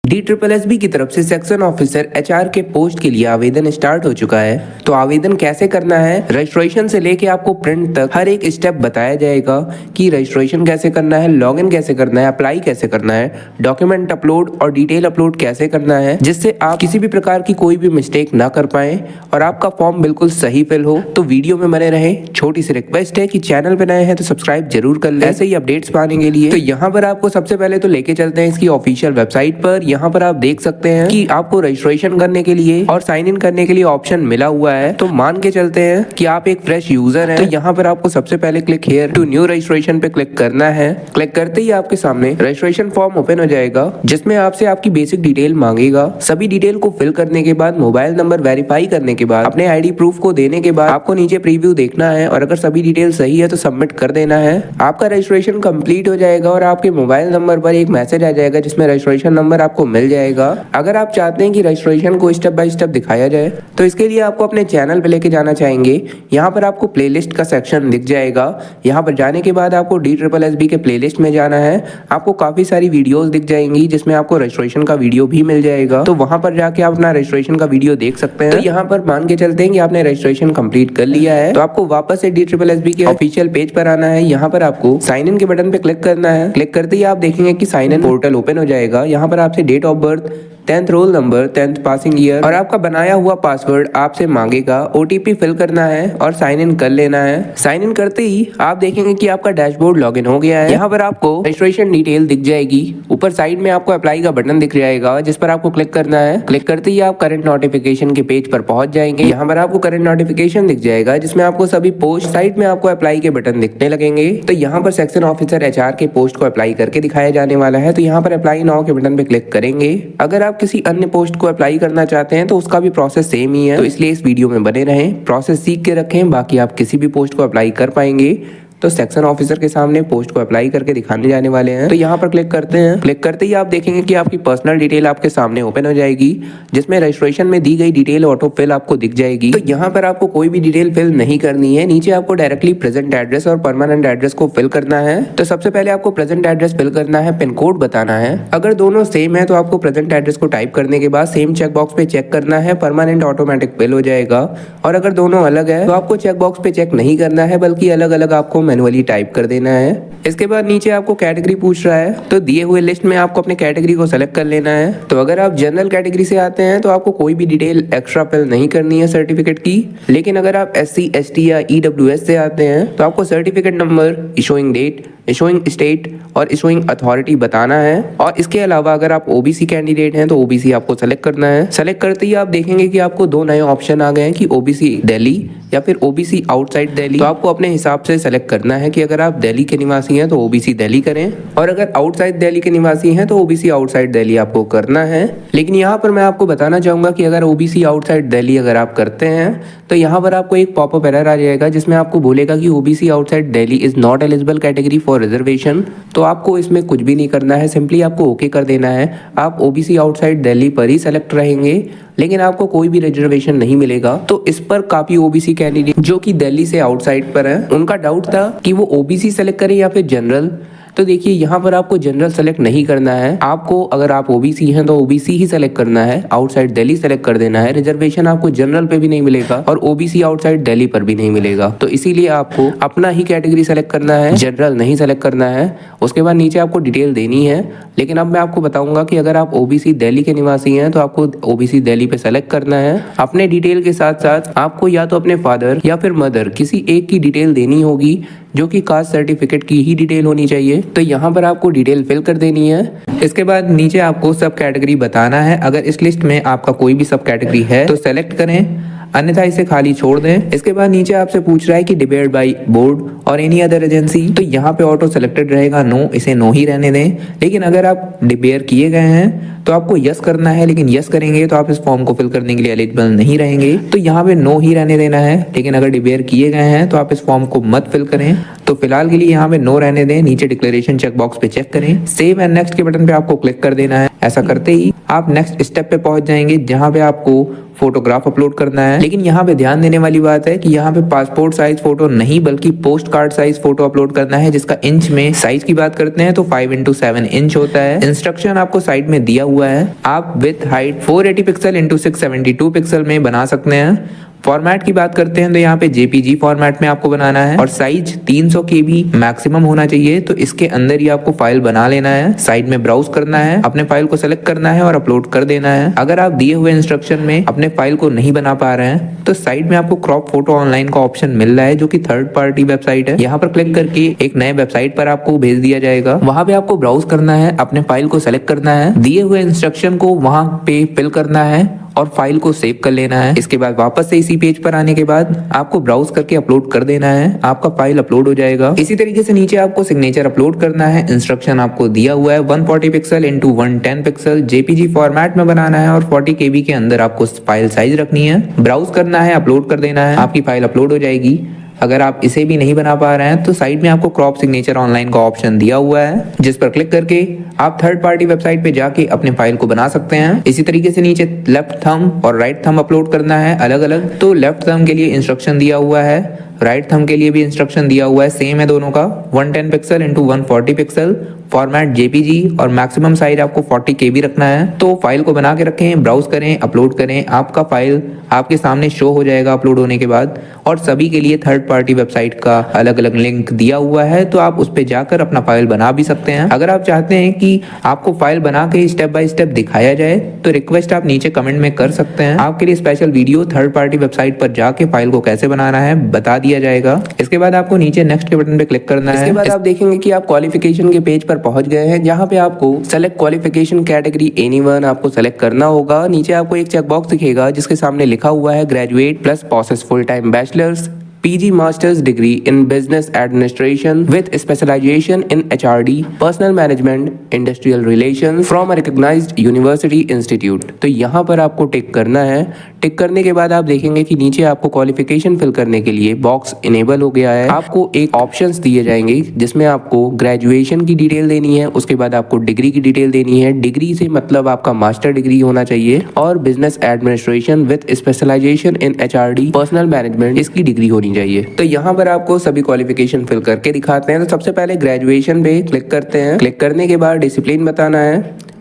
DSSB की तरफ से सेक्शन ऑफिसर HR के पोस्ट के लिए आवेदन स्टार्ट हो चुका है। तो आवेदन कैसे करना है, रजिस्ट्रेशन से लेके आपको प्रिंट तक हर एक स्टेप बताया जाएगा कि रजिस्ट्रेशन कैसे करना है, लॉगिन कैसे करना है, अप्लाई कैसे करना है, डॉक्यूमेंट अपलोड और डिटेल अपलोड कैसे करना है, जिससे आप किसी भी प्रकार की कोई भी मिस्टेक ना कर पाए और आपका फॉर्म बिल्कुल सही फिल हो। तो वीडियो में बने रहे। छोटी सी रिक्वेस्ट है कि चैनल पे नए हैं तो सब्सक्राइब जरूर कर ले ऐसे ही अपडेट्स पाने के लिए। तो यहाँ पर आपको सबसे पहले तो लेके चलते हैं इसकी ऑफिशियल वेबसाइट पर। यहाँ पर आप देख सकते हैं कि आपको रजिस्ट्रेशन करने के लिए और साइन इन करने के लिए ऑप्शन मिला हुआ है। तो मान के चलते हैं कि आप एक फ्रेश यूजर हैं, तो यहाँ पर आपको सबसे पहले click here to new registration पे क्लिक करना है। क्लिक करते ही आपके सामने रजिस्ट्रेशन फॉर्म ओपन हो जाएगा, जिसमें आपसे आपकी बेसिक डिटेल मांगेगा। सभी डिटेल को फिल करने के बाद, मोबाइल नंबर वेरीफाई करने के बाद, अपने ID प्रूफ को देने के बाद आपको नीचे प्रीव्यू देखना है और अगर सभी डिटेल सही है तो सबमिट कर देना है। आपका रजिस्ट्रेशन कंप्लीट हो जाएगा और आपके मोबाइल नंबर पर एक मैसेज आ जाएगा जिसमें रजिस्ट्रेशन नंबर आपको मिल जाएगा। अगर आप चाहते हैं कि रजिस्ट्रेशन को स्टेप बाय स्टेप दिखाया जाए तो इसके लिए आपको अपने चैनल पे लेके जाना चाहेंगे। यहाँ पर आपको प्लेलिस्ट का सेक्शन दिख जाएगा। यहाँ पर जाने के बाद आपको DSSB के प्लेलिस्ट में जाना है। आपको काफी सारी वीडियोस दिख जाएंगी जिसमें आपको रजिस्ट्रेशन का वीडियो भी मिल जाएगा। तो वहां पर जाके आप अपना रजिस्ट्रेशन का वीडियो देख सकते हैं। तो यहाँ पर मान के चलते हैं कि आपने रजिस्ट्रेशन कंप्लीट कर लिया है, तो आपको वापस से DSSB के ऑफिशियल पेज पर आना है। यहाँ पर आपको साइन इन के बटन पे क्लिक करना है। क्लिक करते ही आप देखेंगे कि साइन इन पोर्टल ओपन हो जाएगा। यहाँ पर आपसे date of birth, 10th roll number, 10th passing year और आपका बनाया हुआ पासवर्ड आपसे मांगेगा। OTP फिल करना है और साइन इन कर लेना है। साइन इन करते ही आप देखेंगे कि आपका डैशबोर्ड लॉगिन हो गया है। यहाँ पर आपको रजिस्ट्रेशन डिटेल दिख जाएगी। ऊपर साइड में आपको अप्लाई का बटन दिख जाएगा जिस पर आपको क्लिक करना है। क्लिक करते ही आप करंट नोटिफिकेशन के पेज पर पहुंच जाएंगे। यहाँ पर आपको करंट नोटिफिकेशन दिख जाएगा जिसमें आपको सभी पोस्ट, साइड में आपको अप्लाई के बटन दिखने लगेंगे। तो यहाँ पर सेक्शन ऑफिसर HR के पोस्ट को अप्लाई करके दिखाया जाने वाला है। तो यहाँ पर अप्लाई नाउ के बटन पे क्लिक करेंगे। अगर आप किसी अन्य पोस्ट को अप्लाई करना चाहते हैं तो उसका भी प्रोसेस सेम ही है, तो इसलिए इस वीडियो में बने रहें, प्रोसेस सीख के रखें, बाकी आप किसी भी पोस्ट को अप्लाई कर पाएंगे। तो सेक्शन ऑफिसर के सामने पोस्ट को अप्लाई करके दिखाने जाने वाले हैं। तो यहाँ पर क्लिक करते हैं। क्लिक करते ही आप देखेंगे कि आपकी पर्सनल डिटेल आपके सामने ओपन हो जाएगी, जिसमें रजिस्ट्रेशन में दी गई डिटेल ऑटो फिल आपको दिख जाएगी। तो यहाँ पर आपको कोई भी डिटेल फिल नहीं करनी है। नीचे आपको डायरेक्टली प्रेजेंट एड्रेस और परमानेंट एड्रेस को फिल करना है। तो सबसे पहले आपको प्रेजेंट एड्रेस फिल करना है, पिन कोड बताना है। अगर दोनों सेम है तो आपको प्रेजेंट एड्रेस को टाइप करने के बाद सेम चेक बॉक्स पे चेक करना है, परमानेंट ऑटोमेटिक फिल हो जाएगा। और अगर दोनों अलग है तो आपको चेक बॉक्स पे चेक नहीं करना है, बल्कि अलग अलग आपको मैनुअली टाइप कर देना है। इसके बाद नीचे आपको कैटेगरी पूछ रहा है, तो दिए हुए लिस्ट में आपको अपने कैटेगरी को सेलेक्ट कर लेना है। तो अगर आप जनरल कैटेगरी से आते हैं तो आपको कोई भी डिटेल एक्स्ट्रा फिल नहीं करनी है सर्टिफिकेट की। लेकिन अगर आप SC, ST या EWS से आते हैं तो आपको certificate number, issuing date, issuing state और इशूइंग अथॉरिटी बताना है। और इसके अलावा अगर आप OBC कैंडिडेट हैं तो OBC आपको सेलेक्ट करना है। सेलेक्ट करते ही आप देखेंगे कि आपको दो नए ऑप्शन आ गए हैं कि OBC दिल्ली या फिर OBC आउटसाइड दिल्ली। तो आपको अपने हिसाब से सेलेक्ट करना है कि अगर आप दिल्ली के निवासी हैं तो OBC दिल्ली करें, और अगर आउटसाइड दिल्ली के निवासी हैं तो OBC आउटसाइड दिल्ली आपको करना है। लेकिन यहाँ पर मैं आपको बताना चाहूंगा कि अगर OBC आउटसाइड दिल्ली अगर आप करते हैं तो यहाँ पर आपको एक पॉपअप एरर आ जाएगा जिसमें आपको बोलेगा कि OBC outside Delhi is not eligible category for reservation. तो आपको इसमें कुछ भी नहीं करना है, सिंपली आपको ओके कर देना है। आप OBC आउटसाइड दिल्ली पर ही सेलेक्ट रहेंगे, लेकिन आपको कोई भी रिजर्वेशन नहीं मिलेगा। तो इस पर काफी OBC कैंडिडेट जो कि दिल्ली से आउटसाइड पर है, उनका डाउट था कि वो OBC सेलेक्ट करें या फिर जनरल। तो देखिए यहाँ पर आपको जनरल सेलेक्ट नहीं करना है। आपको अगर आप OBC हैं तो OBC ही सेलेक्ट करना है, आउटसाइड दिल्ली सेलेक्ट कर देना है। रिजर्वेशन आपको जनरल पे भी नहीं मिलेगा और OBC आउटसाइड दिल्ली पर भी नहीं मिलेगा। तो इसीलिए आपको अपना ही कैटेगरी सेलेक्ट करना है, जनरल नहीं सेलेक्ट करना है। उसके बाद नीचे आपको डिटेल देनी है। लेकिन अब मैं आपको बताऊंगा कि अगर आप OBC दिल्ली के निवासी हैं तो आपको OBC दिल्ली पे सेलेक्ट करना है। अपने डिटेल के साथ साथ आपको या तो अपने फादर या फिर मदर किसी एक की डिटेल देनी होगी, जो कि कास्ट सर्टिफिकेट की ही डिटेल होनी चाहिए। तो यहाँ पर आपको डिटेल फिल कर देनी है। इसके बाद नीचे आपको सब कैटेगरी बताना है। अगर इस लिस्ट में आपका कोई भी सब कैटेगरी है तो सेलेक्ट करें, अन्यथा इसे खाली छोड़ दें। इसके बाद नीचे आपसे पूछ रहा है कि डिबेट बाय बोर्ड और एनी अदर एजेंसी। तो यहाँ पे ऑटो सेलेक्टेड रहेगा नो, इसे नो ही रहने दें। लेकिन अगर आप डिबेयर किए गए हैं तो आपको यस करना है, लेकिन यस करेंगे तो आप इस फॉर्म को फिल करने के लिए एलिजिबल नहीं रहेंगे। तो यहाँ पे नो ही रहने देना है। लेकिन अगर डिबेयर किए गए हैं तो आप इस फॉर्म को मत फिल करें। तो फिलहाल के लिए यहाँ पे नो रहने दें। नीचे डिक्लेरेशन चेक बॉक्स पे चेक करें, सेव एंड नेक्स्ट के बटन पे आपको क्लिक कर देना है। ऐसा करते ही आप नेक्स्ट स्टेप पे पहुंच जाएंगे, जहाँ पे आपको फोटोग्राफ अपलोड करना है। लेकिन यहाँ पे ध्यान देने वाली बात है कि यहाँ पे पासपोर्ट साइज फोटो नहीं बल्कि post card size photo upload करना है, जिसका इंच में साइज की बात करते हैं तो 5x7 इंच होता है। इंस्ट्रक्शन आपको साइड में दिया हुआ है। आप with height 480 pixel into 672 pixel में बना सकते हैं। फॉर्मेट की बात करते हैं तो यहाँ पे जेपीजी फॉर्मेट में आपको बनाना है और साइज 300 KB मैक्सिमम होना चाहिए। तो इसके अंदर ही आपको फाइल बना लेना है, साइड में ब्राउज करना है, अपने फाइल को सेलेक्ट करना है और अपलोड कर देना है। अगर आप दिए हुए इंस्ट्रक्शन में अपने फाइल को नहीं बना पा रहे हैं तो साइड में आपको क्रॉप फोटो ऑनलाइन का ऑप्शन मिल रहा है, जो कि थर्ड पार्टी वेबसाइट है। यहाँ पर क्लिक करके एक नए वेबसाइट पर आपको भेज दिया जाएगा। वहां पे आपको ब्राउज करना है, अपने फाइल को सेलेक्ट करना है, दिए हुए इंस्ट्रक्शन को वहां पे फिल करना है और फाइल को सेव कर लेना है। इसके बाद वापस से इसी पेज पर आने के बाद आपको ब्राउज करके अपलोड कर देना है, आपका फाइल अपलोड हो जाएगा। इसी तरीके से नीचे आपको सिग्नेचर अपलोड करना है। इंस्ट्रक्शन आपको दिया हुआ है 140 pixel into 110 pixel JPG format में बनाना है और 40 KB के अंदर आपको फाइल साइज रखनी है। ब्राउज करना है, अपलोड कर देना है, आपकी फाइल अपलोड हो जाएगी। अगर आप इसे भी नहीं बना पा रहे हैं तो साइड में आपको क्रॉप सिग्नेचर ऑनलाइन का ऑप्शन दिया हुआ है, जिस पर क्लिक करके आप थर्ड पार्टी वेबसाइट पे जाके अपने फाइल को बना सकते हैं। इसी तरीके से नीचे लेफ्ट थंब और राइट थंब अपलोड करना है अलग अलग। तो लेफ्ट थंब के लिए इंस्ट्रक्शन दिया हुआ है, राइट थंब के लिए भी इंस्ट्रक्शन दिया हुआ है, सेम है दोनों का। 110 pixel into 140 pixel format JPG और मैक्सिमम साइज आपको 40 KB रखना है। तो फाइल को बना के रखें, ब्राउज करें, अपलोड करें, आपका फाइल आपके सामने शो हो जाएगा अपलोड होने के बाद। और सभी के लिए थर्ड पार्टी वेबसाइट का अलग अलग लिंक दिया हुआ है, तो आप उस पर जाकर अपना फाइल बना भी सकते हैं। अगर आप चाहते हैं कि आपको फाइल बना के स्टेप बाय स्टेप दिखाया जाए तो रिक्वेस्ट आप नीचे कमेंट में कर सकते हैं। आपके लिए special video third party website पर जाके फाइल को कैसे बनाना है बता दिया जाएगा। इसके बाद आपको नीचे नेक्स्ट के बटन पे क्लिक करना है। इसके बाद आप देखेंगे कि आप क्वालिफिकेशन के पेज पर पहुंच गए हैं, जहां पे आपको सेलेक्ट क्वालिफिकेशन कैटेगरी एनीवन आपको सेलेक्ट करना होगा। नीचे आपको एक चेक बॉक्स दिखेगा जिसके सामने लिखा हुआ है graduate plus possess full time bachelor's PG Master's degree in Business Administration with specialization in HRD, Personal Management, Industrial Relations from a recognized University Institute। तो यहाँ पर आपको टिक करना है। टिक करने के बाद आप देखेंगे कि नीचे आपको क्वालिफिकेशन फिल करने के लिए बॉक्स इनेबल हो गया है। आपको एक ऑप्शंस दिए जाएंगे जिसमें आपको ग्रेजुएशन की डिटेल देनी है, उसके बाद आपको डिग्री की डिटेल देनी है। डिग्री से मतलब आपका मास्टर डिग्री होना चाहिए और business administration with specialisation in HRD, personal management, इसकी डिग्री होनी चाहिए। तो यहाँ पर आपको सभी क्वालिफिकेशन फिल करके दिखाते हैं। तो सबसे पहले ग्रेजुएशन पे क्लिक करते हैं। क्लिक करने के बाद डिसिप्लिन बताना है,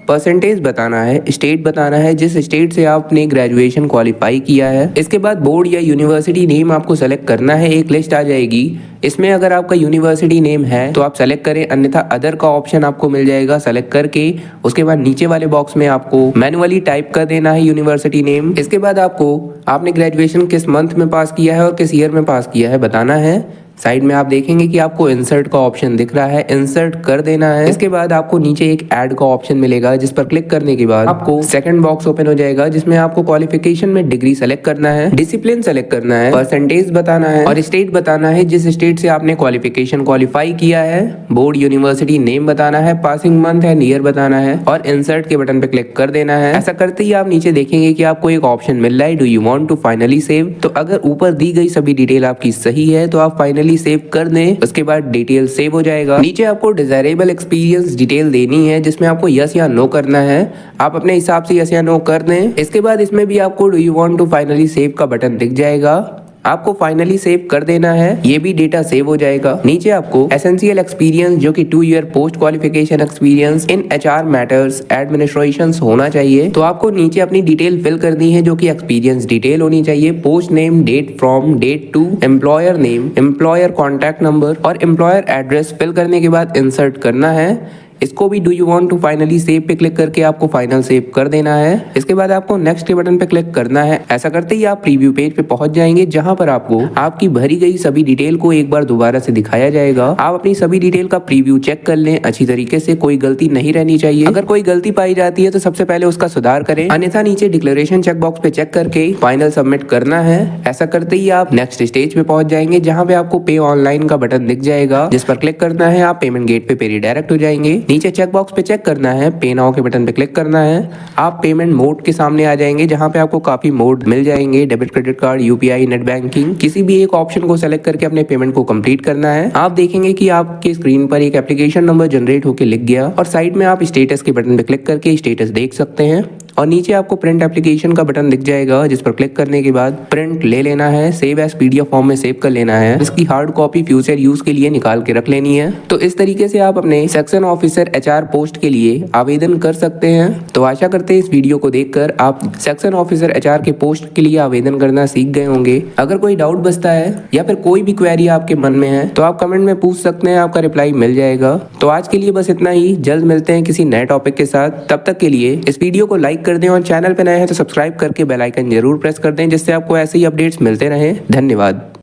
परसेंटेज बताना है, स्टेट बताना है जिस स्टेट से आपने ग्रेजुएशन क्वालिफाई किया है। इसके बाद बोर्ड या यूनिवर्सिटी नेम आपको सेलेक्ट करना है। एक लिस्ट आ जाएगी, इसमें अगर आपका यूनिवर्सिटी नेम है तो आप सेलेक्ट करें, अन्यथा अदर का ऑप्शन आपको मिल जाएगा। सेलेक्ट करके उसके बाद नीचे वाले बॉक्स में आपको मैनुअली टाइप कर देना है यूनिवर्सिटी नेम। इसके बाद आपको आपने ग्रेजुएशन किस मंथ में पास किया है और किस ईयर में पास किया है बताना है। साइड में आप देखेंगे कि आपको इंसर्ट का ऑप्शन दिख रहा है, इंसर्ट कर देना है। इसके बाद आपको नीचे एक ऐड का ऑप्शन मिलेगा, जिस पर क्लिक करने के बाद आपको सेकंड बॉक्स ओपन हो जाएगा, जिसमें आपको क्वालिफिकेशन में डिग्री सेलेक्ट करना है, डिसिप्लिन सेलेक्ट करना है, परसेंटेज बताना है और स्टेट बताना है जिस स्टेट से आपने क्वालिफिकेशन क्वालिफाई किया है। बोर्ड यूनिवर्सिटी नेम बताना है, पासिंग मंथ एंड ईयर बताना है और इंसर्ट के बटन पे क्लिक कर देना है। ऐसा करते ही आप नीचे देखेंगे कि आपको एक ऑप्शन मिल रहा है, do you want to finally save. तो अगर ऊपर दी गई सभी डिटेल आपकी सही है तो आप फाइनली सेव कर दें, उसके बाद डिटेल सेव हो जाएगा। नीचे आपको डिजायरेबल एक्सपीरियंस डिटेल देनी है, जिसमें आपको यस या नो करना है। आप अपने हिसाब से यस या नो कर दें। इसके बाद इसमें भी आपको do you want to finally save का बटन दिख जाएगा, आपको फाइनली सेव कर देना है। ये भी डेटा सेव हो जाएगा। नीचे आपको एसेंशियल एक्सपीरियंस जो कि 2 year post qualification experience in HR matters administration होना चाहिए। तो आपको नीचे अपनी डिटेल फिल करनी है, जो कि एक्सपीरियंस डिटेल होनी चाहिए। Post name, date from, date to, employer name, employer contact number और एम्प्लॉयर एड्रेस फिल करने के बाद इंसर्ट करना है। इसको भी do you want to finally save पे क्लिक करके आपको फाइनल सेव कर देना है। इसके बाद आपको नेक्स्ट के बटन पे क्लिक करना है। ऐसा करते ही आप प्रीव्यू पेज पे पहुंच जाएंगे, जहां पर आपको आपकी भरी गई सभी डिटेल को एक बार दोबारा से दिखाया जाएगा। आप अपनी सभी डिटेल का प्रीव्यू चेक कर लें अच्छी तरीके से, कोई गलती नहीं रहनी चाहिए। अगर कोई गलती पाई जाती है तो सबसे पहले उसका सुधार करें, अन्यथा नीचे डिक्लेरेशन चेक बॉक्स पे चेक करके फाइनल सबमिट करना है। ऐसा करते ही आप नेक्स्ट स्टेज पे पहुंच जाएंगे, जहाँ पे आपको पे ऑनलाइन का बटन दिख जाएगा, जिस पर क्लिक करना है। आप पेमेंट गेट पे रिडायरेक्ट हो जाएंगे। नीचे चेक बॉक्स पे चेक करना है, पे नाउ के बटन पे क्लिक करना है। आप पेमेंट मोड के सामने आ जाएंगे, जहां पे आपको काफी मोड मिल जाएंगे, debit, credit card, UPI, net banking. किसी भी एक ऑप्शन को सेलेक्ट करके अपने पेमेंट को कंप्लीट करना है। आप देखेंगे कि आपके स्क्रीन पर एक एप्लीकेशन नंबर जनरेट होकर लिख गया और साइड में आप स्टेटस के बटन पे क्लिक करके स्टेटस देख सकते हैं। और नीचे आपको प्रिंट एप्लीकेशन का बटन दिख जाएगा, जिस पर क्लिक करने के बाद प्रिंट ले लेना है, सेव एज पीडीएफ फॉर्म में सेव कर लेना है। इसकी हार्ड कॉपी फ्यूचर यूज के लिए निकाल के रख लेनी है। तो इस तरीके से आप अपने सेक्शन ऑफिसर एचआर पोस्ट के लिए आवेदन कर सकते हैं। तो आशा करते हैं इस वीडियो को देखकर आप सेक्शन ऑफिसर एचआर के पोस्ट के लिए आवेदन करना सीख गए होंगे। अगर कोई डाउट बचता है या फिर कोई भी क्वेरी आपके मन में है तो आप कमेंट में पूछ सकते हैं, आपका रिप्लाई मिल जाएगा। तो आज के लिए बस इतना ही, जल्द मिलते हैं किसी नए टॉपिक के साथ। तब तक के लिए इस वीडियो को लाइक कर दें और चैनल पे नए हैं तो सब्सक्राइब करके बेल आइकन जरूर प्रेस कर दें, जिससे आपको ऐसे ही अपडेट्स मिलते रहें। धन्यवाद।